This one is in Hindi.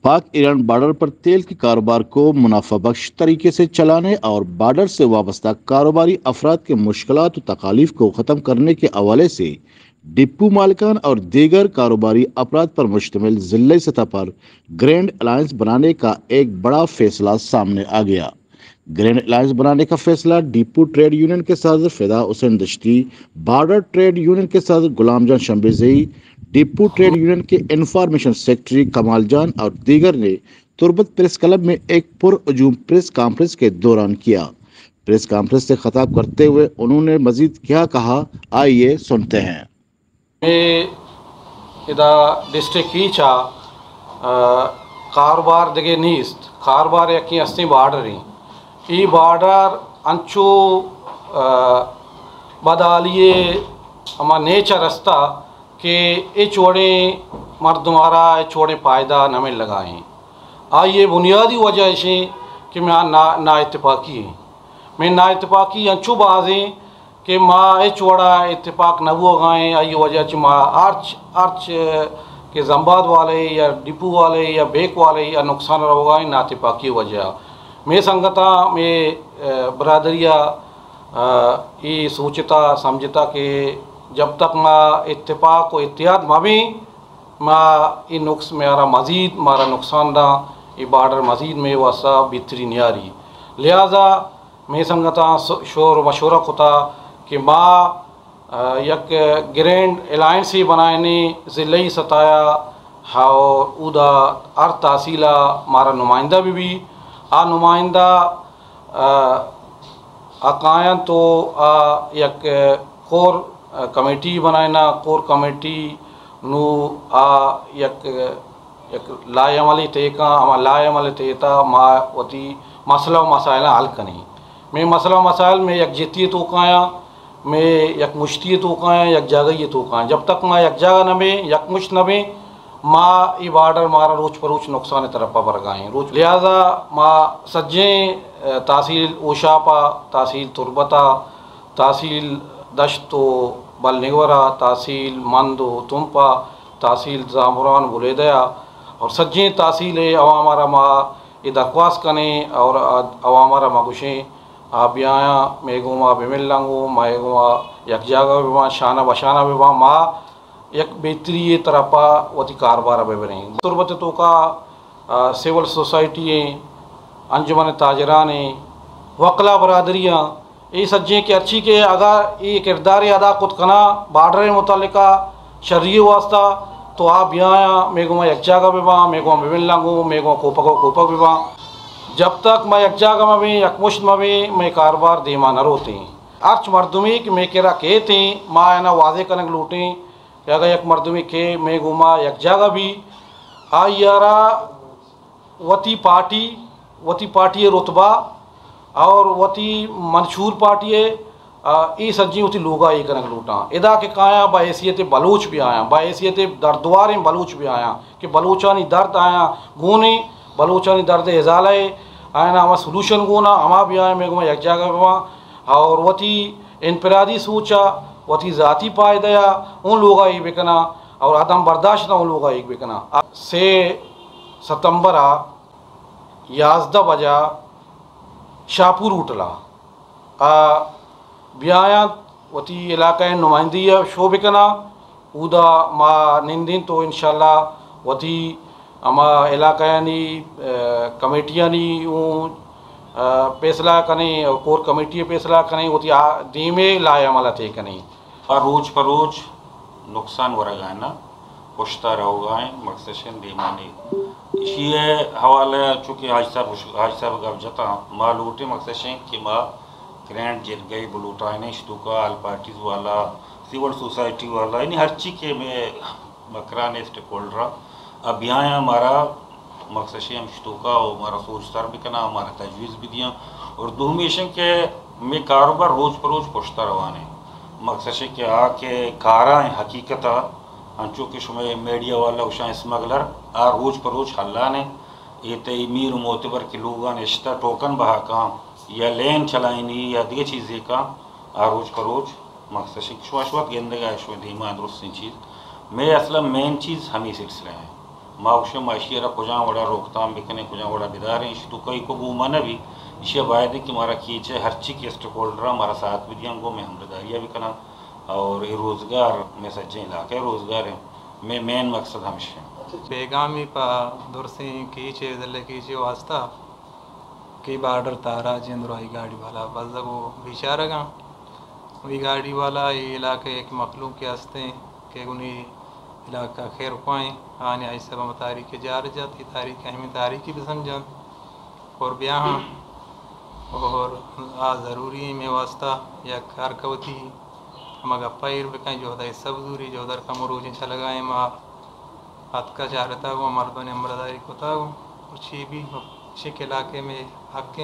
पाक ईरान बॉर्डर पर तेल के कारोबार को मुनाफाबख्श तरीके से चलाने और बॉर्डर से वाबस्ता कारोबारी अफराद के मुश्किलात और तकालीफ को ख़त्म करने के हवाले से डिपो मालिकान और दीगर कारोबारी अफराद पर मुश्तमिल ज़िले सतह पर ग्रैंड अलायंस बनाने का एक बड़ा फैसला सामने आ गया। ग्रैंड अलायंस बनाने का फैसला डिपो ट्रेड यूनियन के सदर फिदा Hussain Dashti, border trade union के सदर गुलाम जान शम्बेज़ई, डिपो ट्रेड यूनियन के इंफॉर्मेशन सेक्रेटरी कमाल जान और दीगर ने तुरबत प्रेस क्लब में एक पुरअजूम प्रेस कॉन्फ्रेंस के दौरान किया। प्रेस कॉन्फ्रेंस से खिताब करते हुए उन्होंने मजीद क्या कहा, आइए सुनते हैं। इदा डिस्ट्रिक्ट कीचा कारोबार दगे नीस्त कारोबार यकी अस्नी बॉर्डर ई बॉर्डर अंचो बदालिए हमा नेचर रस्ता के ए चोड़े मर्दमारा ए चोड़े पायदा नमें लगाएं। ये बुनियादी वजह से कि मैं ना इत्तेफाकी हैं, मैं ना इत्तेफाकी अंचो बाजें कि माँ ए चोड़ा इत्तेफाक न हुआ गाएँ। आई वजह च माँ आर्च के जम्बाद वाले या डिपो वाले या बेक वाले या नुकसान रहो गाएँ ना इत्तेफाकी वजह मैं संगता में बरादरिया ये सोचता समझता कि जब तक माँ इत्तेफाक और इत्तिहाद मावी माँ ये नुक्स मेरा मज़ीद मारा नुकसान दा ये बॉर्डर मज़ीद में वसा बेहतरी न्यारी। लिहाजा मैं संगता शोर मशवरा खुता कि माँ यक ग्रैंड अलायंस ही बनाने ज़िले सताया और उदा हर तहसीला मारा नुमाइंदा भी आ नुमाइंदा अकायन तो यक कोर कमेटी बनाना कोर कमेटी नु यक लायमली तेका अमा लायमली तेता मा वती मसला मसाइल हल कनी। मैं मसला मसाइल में यक जितियत उकाया मैं यक मुश्तियत उकाया यक जगह उकाया। जब तक माँ यक जगह न में यक मुश्त न में माँ ये बॉर्डर मारा रोच पर रोच नुकसान तरफा पर गाएँ रोच। लिहाजा माँ सज्जें तहसील ओशापा, तहसील तुरबता, तहसील दश्तो बलनिगवरा, तहसील मंदो तुम्पा, तहसील जामुरान बुलेदया और सज्जें तहसील अवामारा माँ ये दरख्वास्त कने और अवामारा मगुशें आबियाँ मेगुमा बेमिलंगो माएगुमा यक जागा बिमा शाना बशाना बिमा माँ एक बेहतरी तरफा वती कारोबार बेबरें तुरबत तो का सिविल सोसाइटी अंजुमन ताजरान वकला बरदरियाँ ये सज्जें के अच्छी के अगर ये किरदार अदा खुद कना बॉर्डर मुतल्लिका शर्री वास्ता तो आप यहाँ मेगुमा यकजागा बिबा मेगुमा बिमिलंगो मेगुमा कोपक बिबा जब तक मैं यकजागा में भी यकमुश्त में भी मैं कारोबार धीमा न रोते अर्च मर्दुमी कि मैं केरा कहते माँ है ना वाजे कनक लूटें कि अगर यक मर्दुमी के मैं गुमा यकजागा भी यारा वती पार्टी रुतबा और वती मंशूर पार्टी ये सज्जी उती लोगा ये कनक लूटा इदा के काया बाहैसियत बलूच भी आया बाहैसियत दर्दवार बलूच भी आया कि बलूचानी दर्द आया गूने बलूचानी दर्द इजाला आया ना हमारा सोलूशन गूना हमा भी आया मेरे को एक जगह में और वती इनफरादी सोचा वती ज़ाती पायदया उन लोगा एक बेकना और आदम बर्दाश्त ना उन लोगा एक बेकना से सितंबर 11 बजा शाहपुर उठला ब्याया वती इलाका नुमाइंदी शोबिकना उदा माँ निंदिन तो इंशाल्लाह वती अमा इलाका कमेटियाँ फैसला कने और कोर कमेटी फैसला कने वती धीमे लाए अमला थे कने और रोज पर रोज नुकसान हो रहा है ना पुश्ता रहोगा मकसद धीमानी इसी हवाले चूँकि हाज साहब गब जता माँ लूटे मकसद कि माँ ग्रैंड जिल गई बलूटाने शुका आल पार्टीज़ वाला सिविल सोसाइटी वाला यानी हर चीज़ के में मकरान स्टेक होल्डर अब यहाँ हमारा मकसद हम शुका और हमारा सोच सर भी करना हमारा तजवीज़ भी दिया और दूमेशन के में कारोबार रोज़ पर रोज़ पुछता रवाने मकसद के आके कारा हकीकत अंचो के शुमे मीडिया वाला उशा स्मगलर आ रोज़ पर रोज़ हल्लाने ये तो मीर मोतबर के लोग इश्ता टोकन बहा काम या लेन चलाइनी या दिए चीज़ें का आ रोज़ पर रोज़ मकसद शुवत गेंदगा धीमा दुरुस्त चीज़ में असल मेन चीज़ हम ही सिलसिले हैं माउशे माशियरा कुजा वड़ा रोकथाम बिकने कुजा वड़ा दिदारे तो कई को बूमा न भी इसे वायदे कि हमारा कीचे हर चीज के स्टेक होल्डर हमारा साथ विधियांगों में हम रदारिया भी करना और ये रोज़गार में सज्जे इलाके रोज़गार है में मेन मकसद हमशे बेगामी पा दुरसे कीचे दले कीचे वास्ता की बार्डर तारा जेंद्रो आई गाड़ी वाला बस वो बेचारा वही गाड़ी वाला ये इलाके एक मखलूक के हंसते के उन्हें इलाका खैर पाएँ आने आई सब तारीख जार जाती तारीख अहमी तारीख भी समझान और ब्याह और आ ज़रूरी में वास्ता या कार कवती मगा पैर भी कहीं जो होता है सब दूरी जो उधर कम रोज अच्छा लगाए माँ हाथ का चाहता वो मर्दों ने अमरदारी को था कुछ भी शिक इलाके में हक